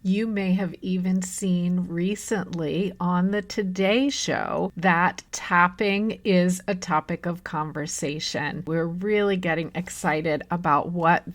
You may have even seen recently on the Today Show that tapping is a topic of conversation. We're really getting excited about what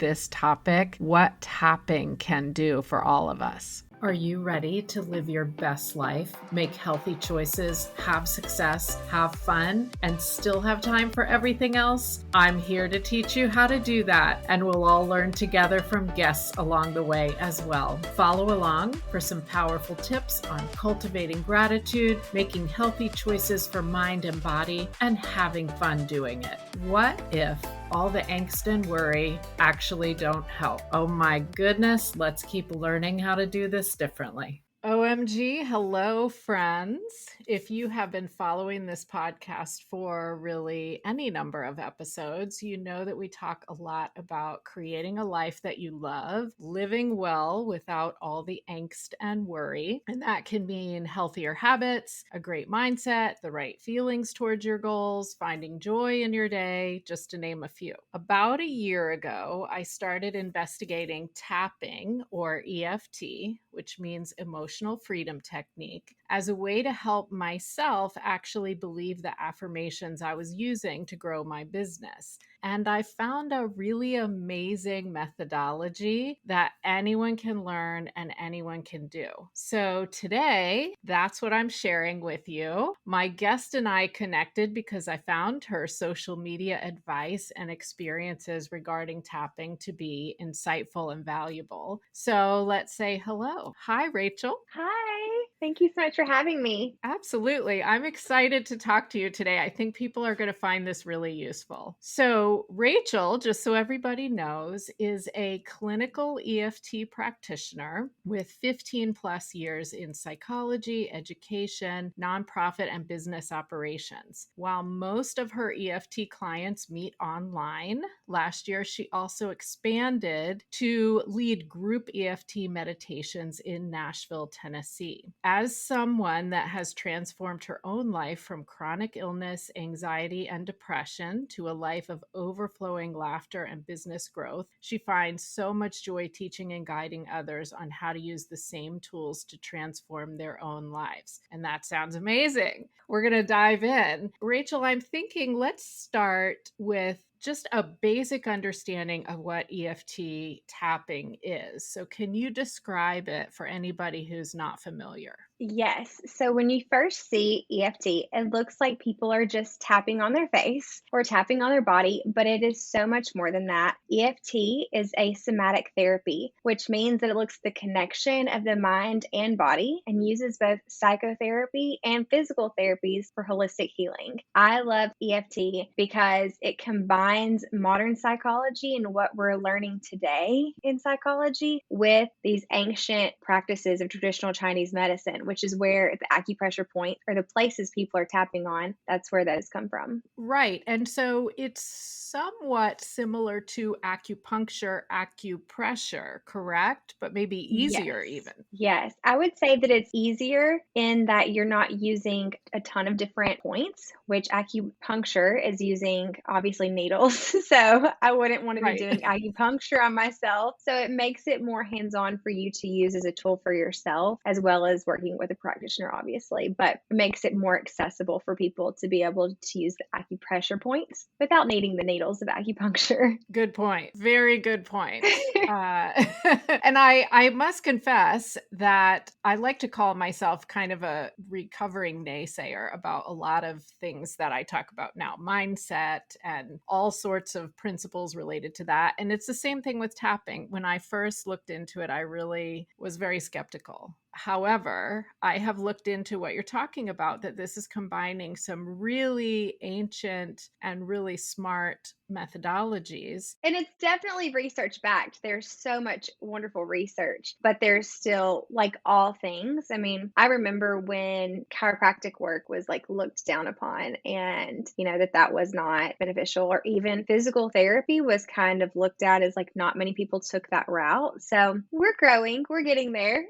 tapping can do for all of us. Are you ready to live your best life, make healthy choices, have success, have fun, and still have time for everything else? I'm here to teach you how to do that, and we'll all learn together from guests along the way as well. Follow along for some powerful tips on cultivating gratitude, making healthy choices for mind and body, and having fun doing it. What if all the angst and worry actually don't help? Oh my goodness, let's keep learning how to do this differently. OMG, hello, friends. If you have been following this podcast for really any number of episodes, you know that we talk a lot about creating a life that you love, living well without all the angst and worry. And that can mean healthier habits, a great mindset, the right feelings towards your goals, finding joy in your day, just to name a few. About a year ago, I started investigating tapping, or EFT, which means emotional freedom technique, as a way to help myself actually believe the affirmations I was using to grow my business. And I found a really amazing methodology that anyone can learn and anyone can do. So today, that's what I'm sharing with you. My guest and I connected because I found her social media advice and experiences regarding tapping to be insightful and valuable. So let's say hello. Hi, Rachel. Hi, thank you so much for having me. Absolutely. I'm excited to talk to you today. I think people are going to find this really useful. So, Rachel, just so everybody knows, is a clinical EFT practitioner with 15 plus years in psychology, education, nonprofit, and business operations. While most of her EFT clients meet online, last year she also expanded to lead group EFT meditations in Nashville, Tennessee. As someone that has transformed her own life from chronic illness, anxiety, and depression to a life of overflowing laughter and business growth, she finds so much joy teaching and guiding others on how to use the same tools to transform their own lives. And that sounds amazing. We're going to dive in. Rachel, I'm thinking let's start with just a basic understanding of what EFT tapping is. So, can you describe it for anybody who's not familiar? Yes. So when you first see EFT, it looks like people are just tapping on their face or tapping on their body, but it is so much more than that. EFT is a somatic therapy, which means that it looks at the connection of the mind and body and uses both psychotherapy and physical therapies for holistic healing. I love EFT because it combines modern psychology and what we're learning today in psychology with these ancient practices of traditional Chinese medicine, which is where the acupressure point or the places people are tapping on, that's where those come from. Right. And so it's somewhat similar to acupuncture, acupressure, correct? But maybe easier Yes. even. Yes. I would say that it's easier in that you're not using a ton of different points, which acupuncture is using obviously needles. So I wouldn't want to be Right. doing acupuncture on myself. So it makes it more hands on for you to use as a tool for yourself, as well as working with a practitioner, obviously. But it makes it more accessible for people to be able to use the acupressure points without needing the needles of acupuncture. Good point. Very good point. And I must confess that I like to call myself kind of a recovering naysayer about a lot of things that I talk about now, mindset and all sorts of principles related to that. And it's the same thing with tapping. When I first looked into it, I really was very skeptical. However, I have looked into what you're talking about, that this is combining some really ancient and really smart methodologies. And it's definitely research backed. There's so much wonderful research, but there's still like all things. I mean, I remember when chiropractic work was like looked down upon and, that was not beneficial, or even physical therapy was kind of looked at as like not many people took that route. So we're growing, we're getting there.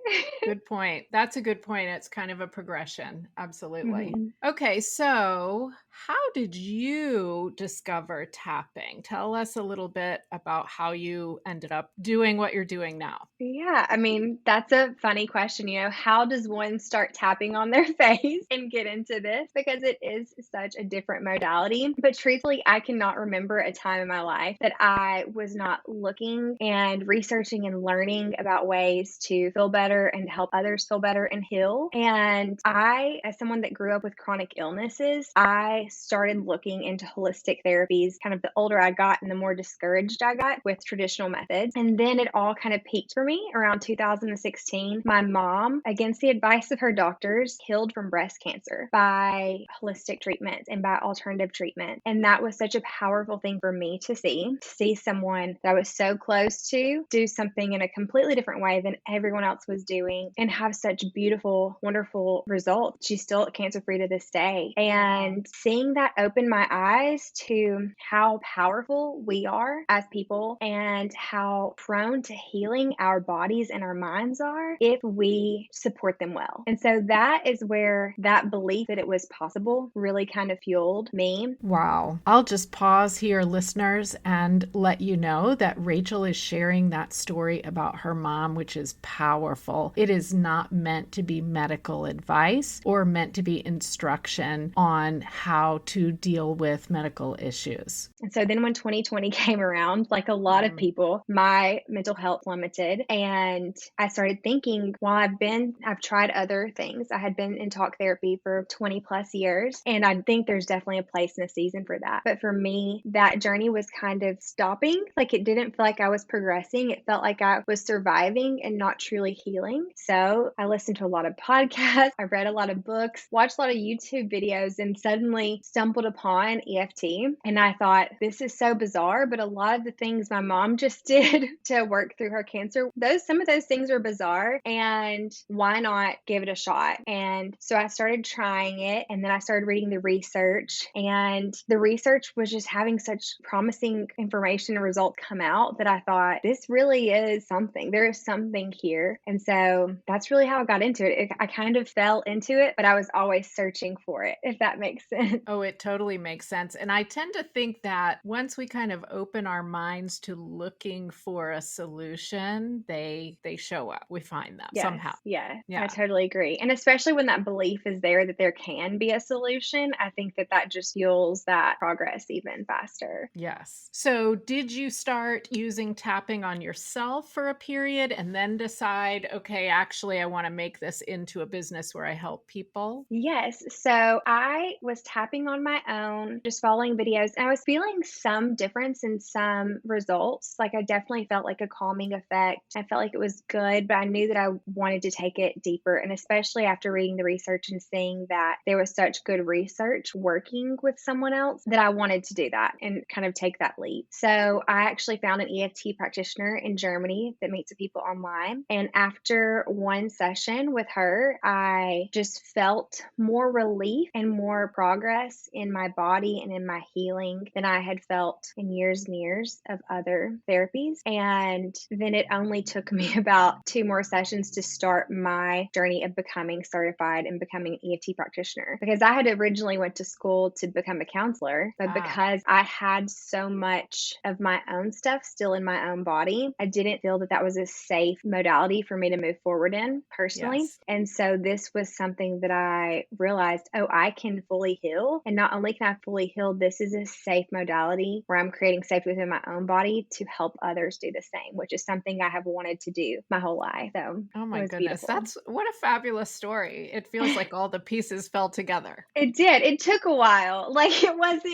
Good point. That's a good point. It's kind of a progression. Absolutely. Mhm. Okay, so How did you discover tapping? Tell us a little bit about how you ended up doing what you're doing now. Yeah, I mean, that's a funny question. How does one start tapping on their face and get into this? Because it is such a different modality. But truthfully, I cannot remember a time in my life that I was not looking and researching and learning about ways to feel better and help others feel better and heal. And I, as someone that grew up with chronic illnesses, I started looking into holistic therapies kind of the older I got and the more discouraged I got with traditional methods. And then it all kind of peaked for me around 2016. My mom, against the advice of her doctors, healed from breast cancer by holistic treatments and by alternative treatment. And that was such a powerful thing for me to see someone that I was so close to do something in a completely different way than everyone else was doing and have such beautiful, wonderful results. She's still cancer free to this day. And seeing that opened my eyes to how powerful we are as people and how prone to healing our bodies and our minds are if we support them well. And so that is where that belief that it was possible really kind of fueled me. Wow. I'll just pause here, listeners, and let you know that Rachel is sharing that story about her mom, which is powerful. It is not meant to be medical advice or meant to be instruction on how to deal with medical issues. And so then when 2020 came around, like a lot of people, my mental health plummeted. And I started thinking, well, I've tried other things. I had been in talk therapy for 20 plus years. And I think there's definitely a place and a season for that. But for me, that journey was kind of stopping. Like it didn't feel like I was progressing. It felt like I was surviving and not truly healing. So I listened to a lot of podcasts. I read a lot of books, watched a lot of YouTube videos, and suddenly stumbled upon EFT. And I thought, this is so bizarre, but a lot of the things my mom just did to work through her cancer, some of those things are bizarre, and why not give it a shot? And so I started trying it, and then I started reading the research, and the research was just having such promising information and results come out that I thought, this really is something. There is something here. And so that's really how I got into it. I kind of fell into it, but I was always searching for it, if that makes sense. Oh, it totally makes sense. And I tend to think that once we kind of open our minds to looking for a solution, they show up. We find them somehow. Yeah, I totally agree. And especially when that belief is there that there can be a solution, I think that just fuels that progress even faster. Yes. So did you start using tapping on yourself for a period and then decide, okay, actually, I want to make this into a business where I help people? Yes. So I was tapping on my own, just following videos, and I was feeling some difference in some results. Like I definitely felt like a calming effect. I felt like it was good, but I knew that I wanted to take it deeper. And especially after reading the research and seeing that there was such good research working with someone else, that I wanted to do that and kind of take that leap. So I actually found an EFT practitioner in Germany that meets with people online. And after one session with her, I just felt more relief and more progress in my body and in my healing than I had felt in years and years of other therapies. And then it only took me about 2 more sessions to start my journey of becoming certified and becoming an EFT practitioner, because I had originally went to school to become a counselor, but because I had so much of my own stuff still in my own body, I didn't feel that was a safe modality for me to move forward in personally. Yes. And so this was something that I realized, oh, I can fully heal. And not only can I fully heal, this is a safe modality where I'm creating safety within my own body to help others do the same, which is something I have wanted to do my whole life. So oh my goodness, beautiful. That's what a fabulous story. It feels like all the pieces fell together. It did. It took a while. Like it wasn't,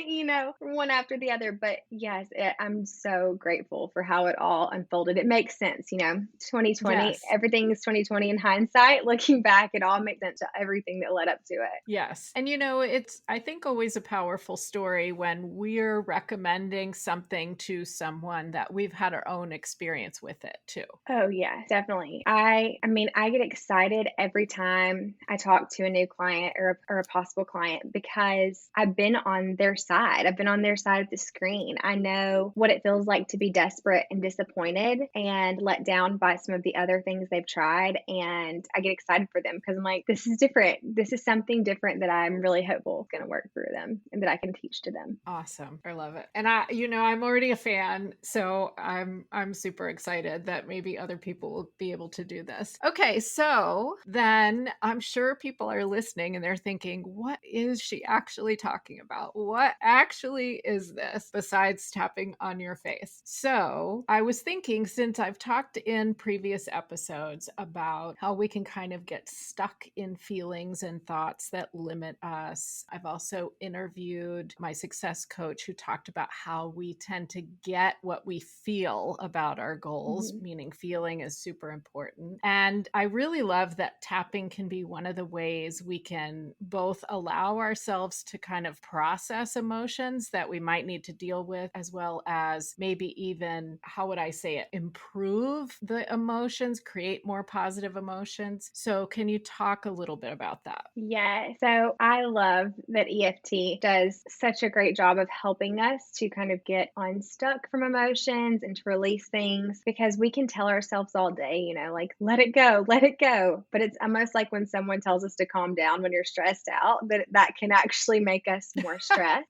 one after the other. But yes, I'm so grateful for how it all unfolded. It makes sense, 2020, Yes. everything is 2020 in hindsight. Looking back, it all makes sense to everything that led up to it. Yes. And it's, I think, always a powerful story when we're recommending something to someone that we've had our own experience with it too. Oh yeah, definitely. I mean, I get excited every time I talk to a new client or a possible client, because I've been on their side. I've been on their side of the screen. I know what it feels like to be desperate and disappointed and let down by some of the other things they've tried. And I get excited for them because I'm like, this is different. This is something different that I'm really hopeful is going to work through them and that I can teach to them. Awesome. I love it. And I'm already a fan, so I'm super excited that maybe other people will be able to do this. Okay, so then I'm sure people are listening and they're thinking, what is she actually talking about? What actually is this besides tapping on your face? So I was thinking, since I've talked in previous episodes about how we can kind of get stuck in feelings and thoughts that limit us, I've also interviewed my success coach who talked about how we tend to get what we feel about our goals, meaning feeling is super important. And I really love that tapping can be one of the ways we can both allow ourselves to kind of process emotions that we might need to deal with, as well as maybe even, how would I say it, improve the emotions, create more positive emotions. So can you talk a little bit about that? Yeah. So I love that EFT does such a great job of helping us to kind of get unstuck from emotions and to release things, because we can tell ourselves all day, like, let it go, let it go. But it's almost like when someone tells us to calm down when you're stressed out, that can actually make us more stressed.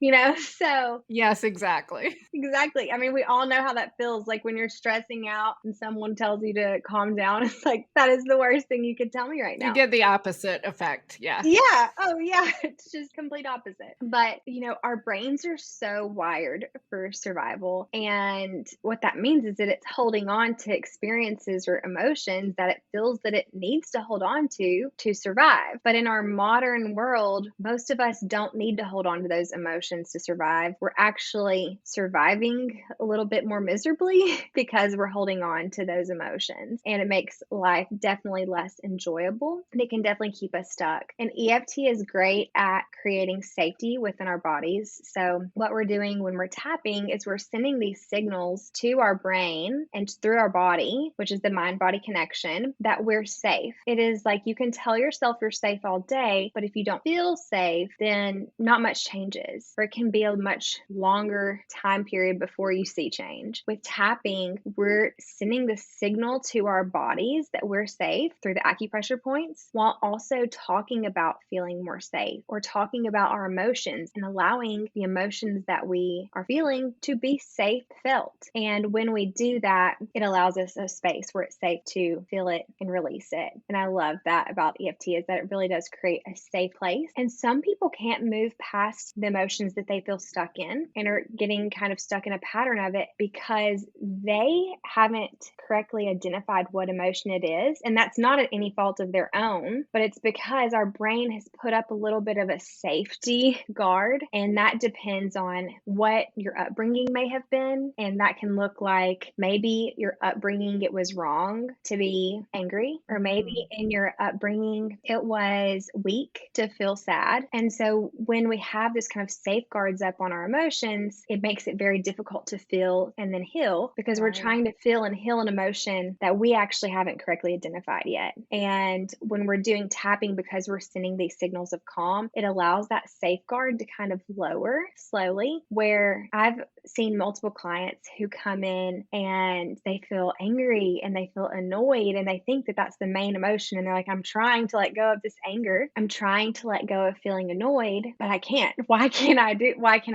So Yes, exactly. exactly. I mean, we all know how that feels, like when you're stressing out and someone tells you to calm down. It's like, that is the worst thing you could tell me right You now. get the opposite effect. Yeah. Yeah. Oh, yeah. It's just complete opposite. But, our brains are so wired for survival. And what that means is that it's holding on to experiences or emotions that it feels that it needs to hold on to survive. But in our modern world, most of us don't need to hold on to those emotions to survive. We're actually surviving a little bit more miserably because we're holding on to those emotions. And it makes life definitely less enjoyable. And it can definitely keep us stuck. And EFT is great at creating safety within our bodies. So what we're doing when we're tapping is we're sending these signals to our brain and through our body, which is the mind-body connection, that we're safe. It is like you can tell yourself you're safe all day, but if you don't feel safe, then not much changes, or it can be a much longer time period before you see change. With tapping, we're sending the signal to our bodies that we're safe through the acupressure points, while also talking about feeling more safe, or talking about our emotions and allowing the emotions that we are feeling to be safe felt. And when we do that, it allows us a space where it's safe to feel it and release it. And I love that about EFT, is that it really does create a safe place. And some people can't move past the emotions that they feel stuck in and are getting kind of stuck in a pattern of it because they haven't correctly identified what emotion it is. And that's not at any fault of their own, but it's because our brain has put up a little bit of a safety guard. And that depends on what your upbringing may have been. And that can look like maybe your upbringing, it was wrong to be angry, or maybe in your upbringing, it was weak to feel sad. And so when we have this kind of safeguards up on our emotions, it makes it very difficult to feel and then heal, because we're trying to feel and heal an emotion that we actually haven't correctly identified yet. And when we're doing tapping, because we're sending these signals of calm, it allows that safeguard to kind of lower slowly, where I've seen multiple clients who come in and they feel angry and they feel annoyed and they think that that's the main emotion. And they're like, I'm trying to let go of this anger. I'm trying to let go of feeling annoyed, but I can't. Why can't I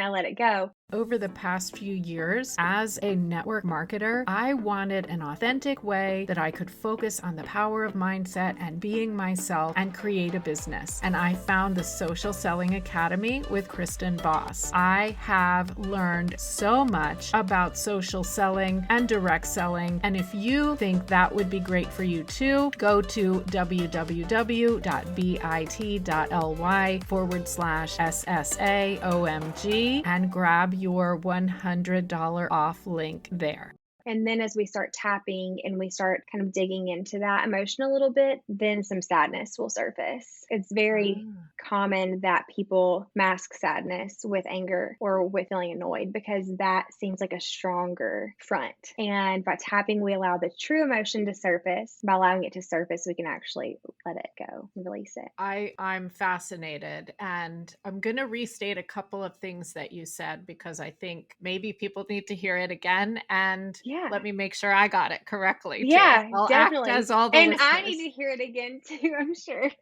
let it go? Over the past few years, as a network marketer, I wanted an authentic way that I could focus on the power of mindset and being myself and create a business. And I found the Social Selling Academy with Kristen Boss. I have learned so much about social selling and direct selling. And if you think that would be great for you too, go to www.bit.ly/SSAOMG and grab your $100 off link there. And then as we start tapping and we start kind of digging into that emotion a little bit, then some sadness will surface. It's very common that people mask sadness with anger or with feeling annoyed, because that seems like a stronger front. And by tapping, we allow the true emotion to surface. By allowing it to surface, we can actually let it go and release it. I'm fascinated. And I'm going to restate a couple of things that you said, because I think maybe people need to hear it again. And let me make sure I got it correctly. Yeah, too. I'll definitely. act as all the And listeners. I need to hear it again too, I'm sure.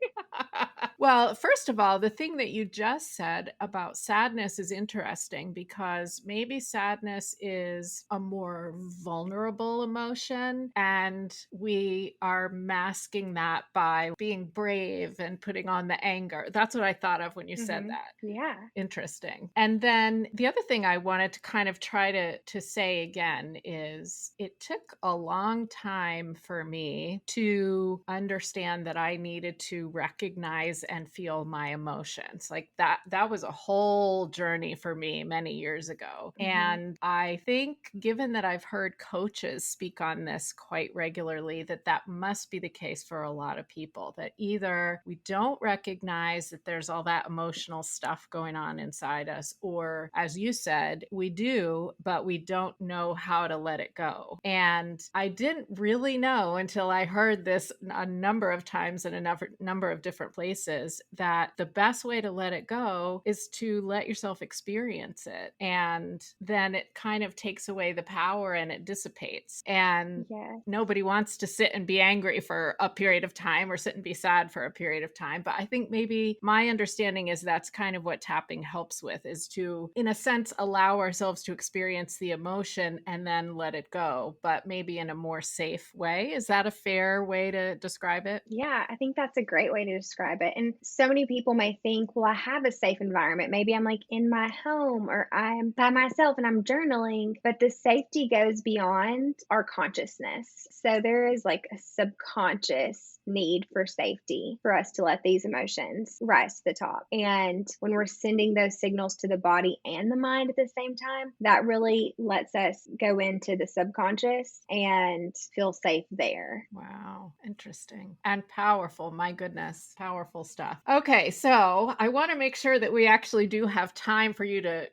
Well, first of all, the thing that you just said about sadness is interesting because maybe sadness is a more vulnerable emotion, and we are masking that by being brave and putting on the anger. That's what I thought of when you said that. Yeah. Interesting. And then the other thing I wanted to kind of try to say again is it took a long time for me to understand that I needed to recognize and feel my emotions. Like that was a whole journey for me many years ago. And I think given that I've heard coaches speak on this quite regularly, that must be the case for a lot of people, that either we don't recognize that there's all that emotional stuff going on inside us, or as you said, we do, but we don't know how to let it go. And I didn't really know until I heard this a number of times in a number of different places that the best way to let it go is to let yourself experience it. And then it kind of takes away the power and it dissipates. And nobody wants to sit and be angry for a period of time or sit and be sad for a period of time. But I think maybe my understanding is that's kind of what tapping helps with, is to, in a sense, allow ourselves to experience the emotion and then let it go, but maybe in a more safe way. Is that a fair way to describe it? Yeah, I think that's a great way to describe it. And so many people may think, well, I have a safe environment. Maybe I'm like in my home or I'm by myself and I'm journaling, but the safety goes beyond our consciousness. So there is like a subconscious need for safety for us to let these emotions rise to the top. And when we're sending those signals to the body and the mind at the same time, that really lets us go into the subconscious and feel safe there. Wow. Interesting and powerful. My goodness. Powerful stuff. Okay. So I want to make sure that we actually do have time for you to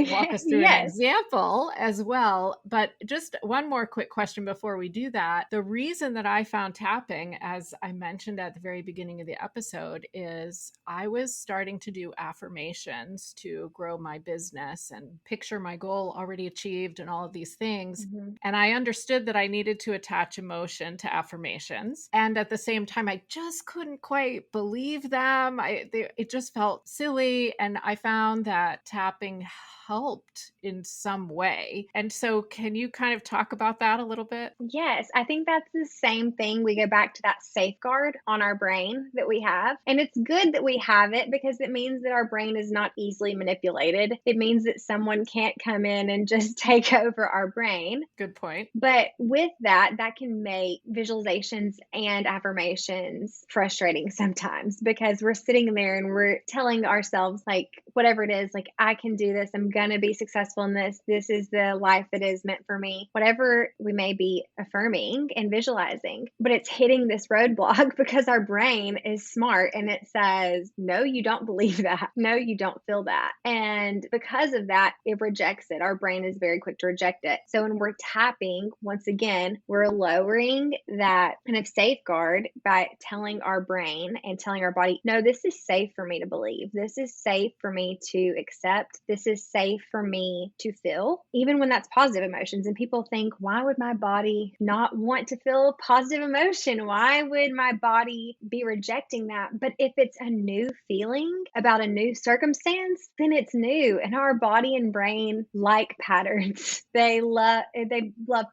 walk us through an example as well. But just one more quick question before we do that. The reason that I found tapping, as I mentioned at the very beginning of the episode, is I was starting to do affirmations to grow my business and picture my goal already achieved and all of these things. And I understood that I needed to attach emotion to affirmations. And at the same time, I just couldn't quite believe them. It just felt silly. And I found that tapping helped in some way. And so can you kind of talk about that a little bit? Yes, I think that's the same thing. We go back to that safeguard on our brain that we have. And it's good that we have it because it means that our brain is not easily manipulated. It means that someone can't come in and just take over our brain. Good point. But with that can make visualizations and affirmations frustrating sometimes because we're sitting there and we're telling ourselves, like, whatever it is, like, I can do this. I'm going to be successful in this. This is the life that is meant for me. Whatever we may be affirming and visualizing, but it's hitting this roadblock because our brain is smart and it says, no, you don't believe that. No, you don't feel that. And because of that, it rejects it. Our brain is very quick to reject it. So when we're tapping, once again, we're lowering that kind of safeguard by telling our brain and telling our body, no, this is safe for me to believe. This is safe for me to accept. This is safe for me to feel, even when that's positive emotions. And people think, why would my body not want to feel positive emotion? Why would my body be rejecting that? But if it's a new feeling about a new circumstance, then it's new. And our body and brain like patterns. They love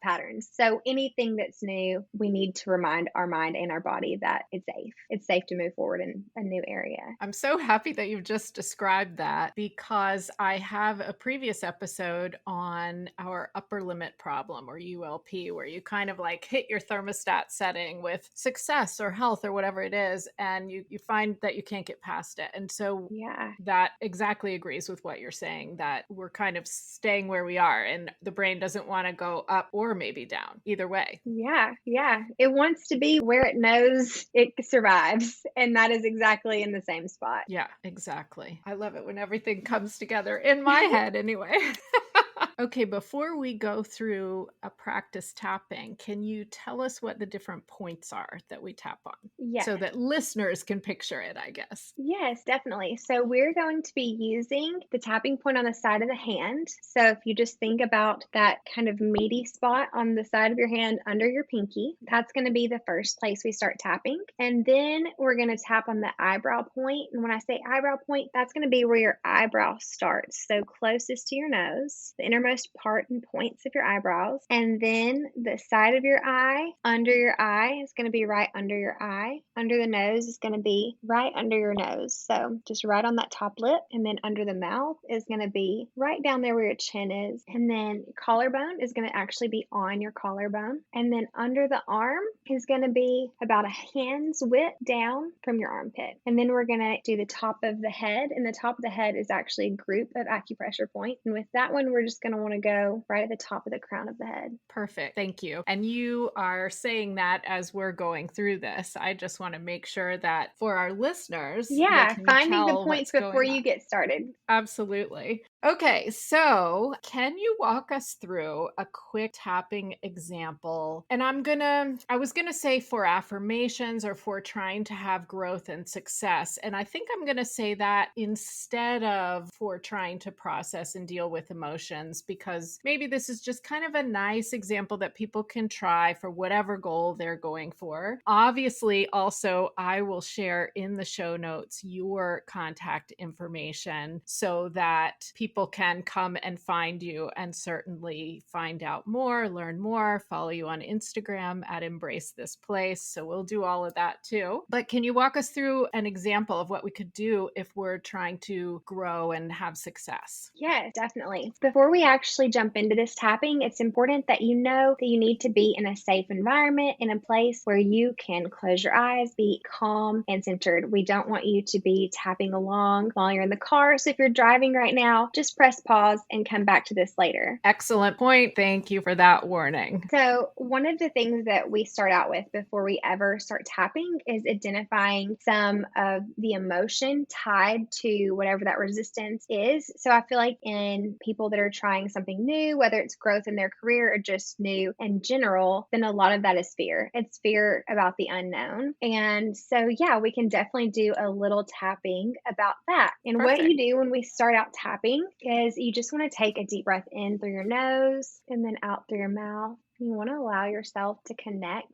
patterns. So anything that's new, we need to remind our mind and our body that it's safe. It's safe to move forward in a new area. I'm so happy that you've just described that because I have a previous episode on our upper limit problem, or ULP, where you kind of like hit your thermostat setting with success or health or whatever it is, and you find that you can't get past it. And so that exactly agrees with what you're saying, that we're kind of staying where we are and the brain doesn't want to go up or maybe down, either way. Yeah. It wants to be where it knows it survives. And that is exactly in the same spot. Yeah, exactly. I love it when everything comes together in my head anyway. Okay, before we go through a practice tapping, can you tell us what the different points are that we tap on Yes. so that listeners can picture it, I guess? Yes, definitely. So we're going to be using the tapping point on the side of the hand. So if you just think about that kind of meaty spot on the side of your hand under your pinky, that's going to be the first place we start tapping. And then we're going to tap on the eyebrow point. And when I say eyebrow point, that's going to be where your eyebrow starts. So closest to your nose, the innermost part and points of your eyebrows. And then the side of your eye, under your eye is going to be right under your eye. Under the nose is going to be right under your nose. So just right on that top lip. And then under the mouth is going to be right down there where your chin is. And then collarbone is going to actually be on your collarbone. And then under the arm is going to be about a hand's width down from your armpit. And then we're going to do the top of the head. And the top of the head is actually a group of acupressure points. And with that one, we're just going to want to go right at the top of the crown of the head. Perfect. Thank you. And you are saying that as we're going through this. I just want to make sure that for our listeners, they can Finding the tell points what's before going you on. get started. Absolutely. Okay, so can you walk us through a quick tapping example? And I was gonna say for affirmations or for trying to have growth and success. And I think I'm gonna say that instead of for trying to process and deal with emotions, because maybe this is just kind of a nice example that people can try for whatever goal they're going for. Obviously, also, I will share in the show notes your contact information so that people can come and find you and certainly find out more, learn more, follow you on Instagram at Embrace This Place. So we'll do all of that too. But can you walk us through an example of what we could do if we're trying to grow and have success? Yes, definitely. Before we actually jump into this tapping, it's important that you know that you need to be in a safe environment, in a place where you can close your eyes, be calm and centered. We don't want you to be tapping along while you're in the car. So if you're driving right now, just press pause and come back to this later. Excellent point. Thank you for that warning. So, one of the things that we start out with before we ever start tapping is identifying some of the emotion tied to whatever that resistance is. So, I feel like in people that are trying something new, whether it's growth in their career or just new in general, then a lot of that is fear. It's fear about the unknown. And so, yeah, we can definitely do a little tapping about that. And what you do when we start out tapping is you just want to take a deep breath in through your nose and then out through your mouth. You want to allow yourself to connect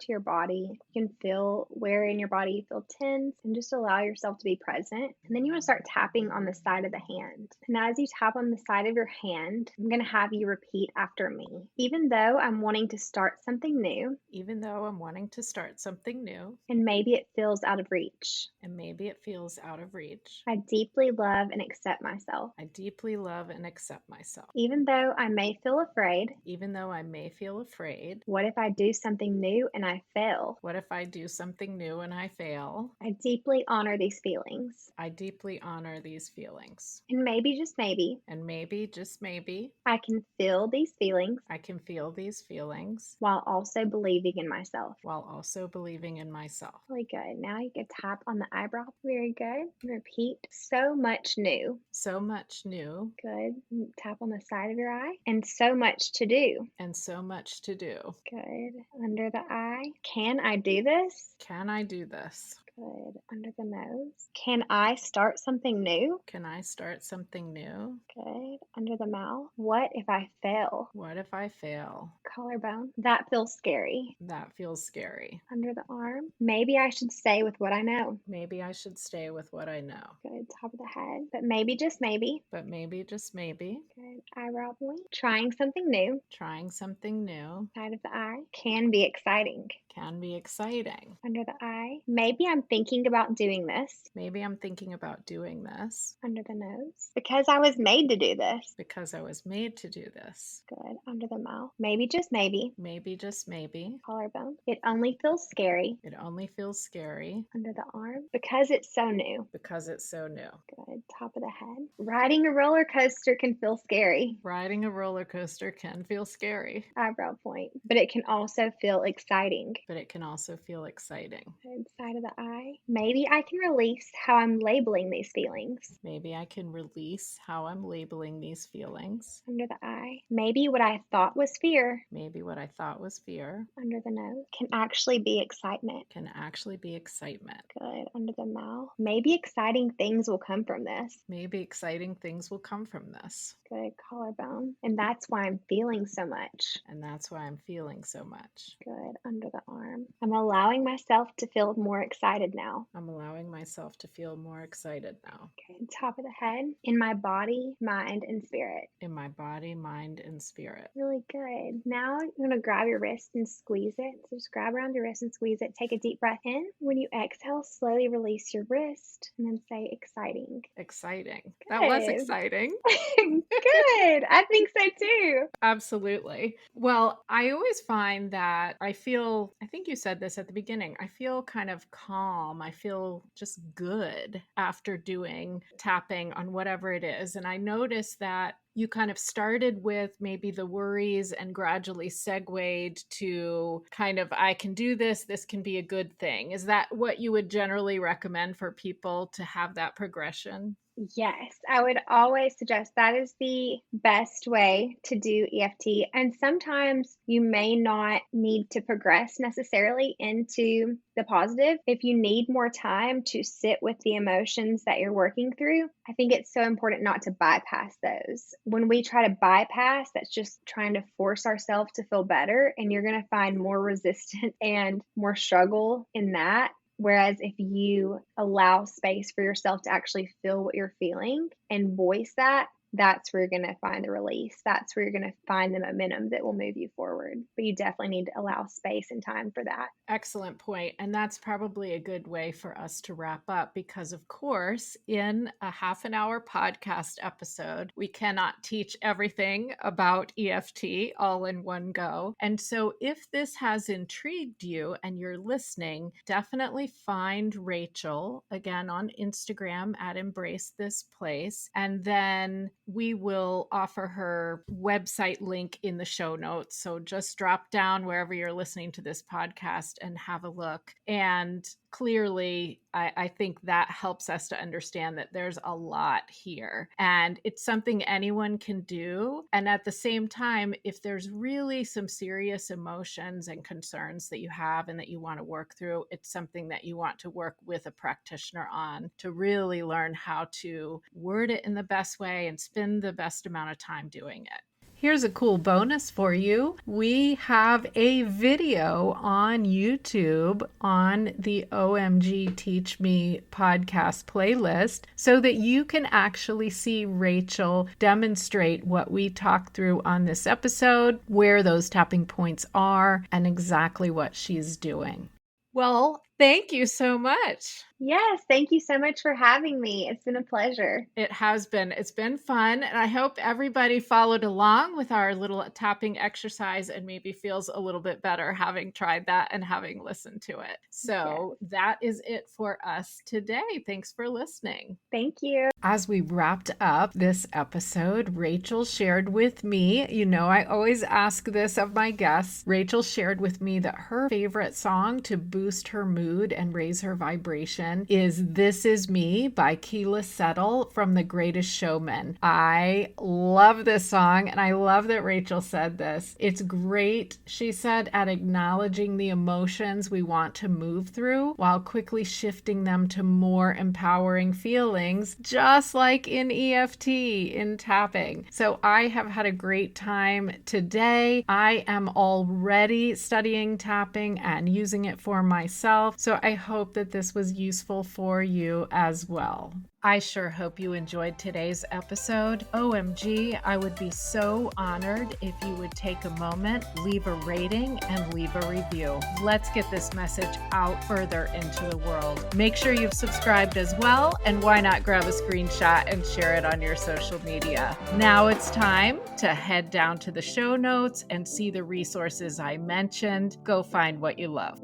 to your body. You can feel where in your body you feel tense and just allow yourself to be present. And then you want to start tapping on the side of the hand. And as you tap on the side of your hand, I'm going to have you repeat after me. Even though I'm wanting to start something new, Even though I'm wanting to start something new, and maybe it feels out of reach, and maybe it feels out of reach, I deeply love and accept myself. I deeply love and accept myself. Even though I may feel afraid, Even though I may feel afraid, what if I do something new and I fail? what if I do something new and I fail? I deeply honor these feelings. I deeply honor these feelings. And maybe, just maybe, And maybe, just maybe, I can feel these feelings I can feel these feelings while also believing in myself. while also believing in myself. Really good. Now you can tap on the eyebrow. Very good. Repeat. So much new. So much new Good. Tap on the side of your eye. And so much to do. and so much to do. Good. Under the eye. Can I do this? Can I do this? Good. Under the nose. Can I start something new? Can I start something new? Good. Under the mouth. What if I fail? What if I fail? Collarbone. That feels scary. That feels scary. Under the arm. Maybe I should stay with what I know. Maybe I should stay with what I know. Good. Top of the head. But maybe, just maybe. But maybe, just maybe, Good. Eyebrow point. Trying something new. trying something new Side of the eye. Can be exciting. can be exciting. Under the eye. Maybe I'm thinking about doing this. Maybe I'm thinking about doing this Under the nose. Because I was made to do this. because I was made to do this. Good. Under the mouth. Maybe, just maybe. Maybe, just maybe, Collarbone. It only feels scary. it only feels scary Under the arm. Because it's so new. because it's so new. Good. Top of the head. Riding a roller coaster can feel scary. Riding a roller coaster can feel scary, Eyebrow point. But it can also feel exciting. but it can also feel exciting. Good. Side of the eye. eye. Maybe I can release how I'm labeling these feelings. Maybe I can release how I'm labeling these feelings. Under the eye. Maybe what I thought was fear. Maybe what I thought was fear Under the nose. Can actually be excitement. can actually be excitement. Good. Under the mouth. Maybe exciting things will come from this. Maybe exciting things will come from this. Good. Collarbone. And that's why I'm feeling so much. And that's why I'm feeling so much. Good. Under the arm. I'm allowing myself to feel more excited now. I'm allowing myself to feel more excited now. Okay. Top of the head. In my body, mind, and spirit. In my body, mind, and spirit. Really good. Now you're going to grab your wrist and squeeze it. So just grab around your wrist and squeeze it. Take a deep breath in. When you exhale, slowly release your wrist and then say exciting. Exciting. That was Good. exciting. Good. I think so too. Absolutely. Well, I always find that I think you said this at the beginning, I feel kind of calm. I feel just good after doing tapping on whatever it is. And I noticed that you kind of started with maybe the worries and gradually segued to kind of, I can do this, this can be a good thing. Is that what you would generally recommend for people to have that progression? Yes, I would always suggest that is the best way to do EFT. And sometimes you may not need to progress necessarily into the positive. If you need more time to sit with the emotions that you're working through, I think it's so important not to bypass those. When we try to bypass, that's just trying to force ourselves to feel better, and you're going to find more resistance and more struggle in that. Whereas if you allow space for yourself to actually feel what you're feeling and voice that, that's where you're going to find the release. That's where you're going to find the momentum that will move you forward. But you definitely need to allow space and time for that. Excellent point. And that's probably a good way for us to wrap up because, of course, in a half an hour podcast episode, we cannot teach everything about EFT all in one go. And so if this has intrigued you and you're listening, definitely find Rachel again on Instagram at Embrace This Place. And then we will offer her website link in the show notes. So just drop down wherever you're listening to this podcast and have a look. And clearly, I think that helps us to understand that there's a lot here and it's something anyone can do. And at the same time, if there's really some serious emotions and concerns that you have and that you want to work through, it's something that you want to work with a practitioner on to really learn how to word it in the best way and spend the best amount of time doing it. Here's a cool bonus for you. We have a video on YouTube on the OMG Teach Me podcast playlist so that you can actually see Rachel demonstrate what we talked through on this episode, where those tapping points are, and exactly what she's doing. Well, thank you so much. Yes, thank you so much for having me. It's been a pleasure. It has been. It's been fun. And I hope everybody followed along with our little tapping exercise and maybe feels a little bit better having tried that and having listened to it. So That is it for us today. Thanks for listening. Thank you. As we wrapped up this episode, Rachel shared with me, I always ask this of my guests. Rachel shared with me that her favorite song to boost her mood and raise her vibration is This Is Me by Keela Settle from The Greatest Showman. I love this song and I love that Rachel said this. It's great, she said, at acknowledging the emotions we want to move through while quickly shifting them to more empowering feelings, just like in EFT, in tapping. So I have had a great time today. I am already studying tapping and using it for myself. So I hope that this was useful for you as well. I sure hope you enjoyed today's episode. OMG, I would be so honored if you would take a moment, leave a rating, and leave a review. Let's get this message out further into the world. Make sure you've subscribed as well, and why not grab a screenshot and share it on your social media. Now it's time to head down to the show notes and see the resources I mentioned. Go find what you love.